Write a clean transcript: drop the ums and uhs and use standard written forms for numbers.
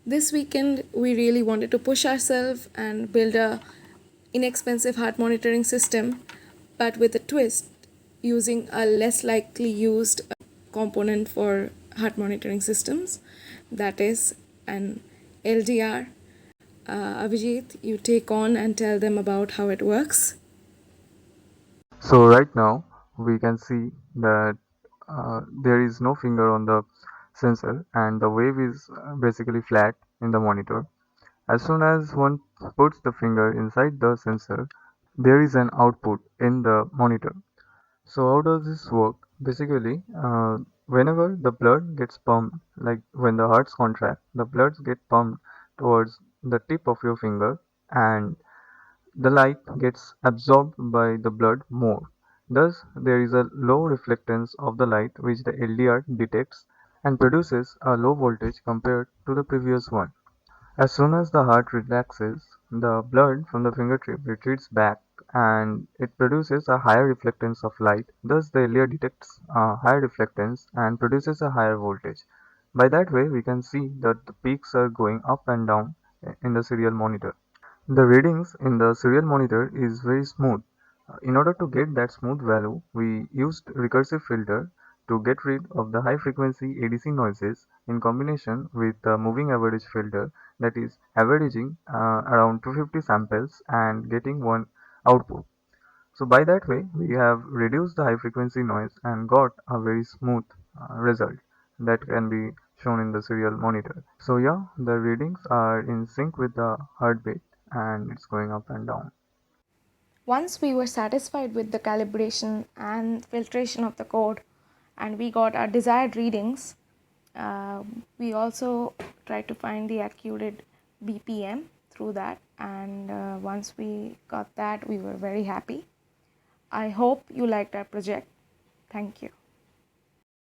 This weekend, we really wanted to push ourselves and build a inexpensive heart monitoring system, but with a twist, using a less likely used component for heart monitoring systems, that is an LDR. Abhijit, you take on and tell them about how it works. So right now we can see that there is no finger on the sensor and the wave is basically flat in the monitor. As soon as one puts the finger inside the sensor, there is an output in the monitor. So how does this work? Basically, whenever the blood gets pumped, like when the hearts contract, the blood gets pumped towards the tip of your finger and the light gets absorbed by the blood more. Thus, there is a low reflectance of the light which the LDR detects and produces a low voltage compared to the previous one. As soon as the heart relaxes, the blood from the fingertip retreats back and it produces a higher reflectance of light. Thus, the LDR detects a higher reflectance and produces a higher voltage. By that way, we can see that the peaks are going up and down in the serial monitor. The readings in the serial monitor is very smooth. In order to get that smooth value, we used recursive filter to get rid of the high frequency ADC noises in combination with the moving average filter, that is averaging around 250 samples and getting one output. So by that way, we have reduced the high frequency noise and got a very smooth result that can be shown in the serial monitor. So yeah, the readings are in sync with the heartbeat and it's going up and down. Once we were satisfied with the calibration and filtration of the code, and we got our desired readings, we also tried to find the accurate BPM through that. And once we got that, we were very happy. I hope you liked our project. Thank you.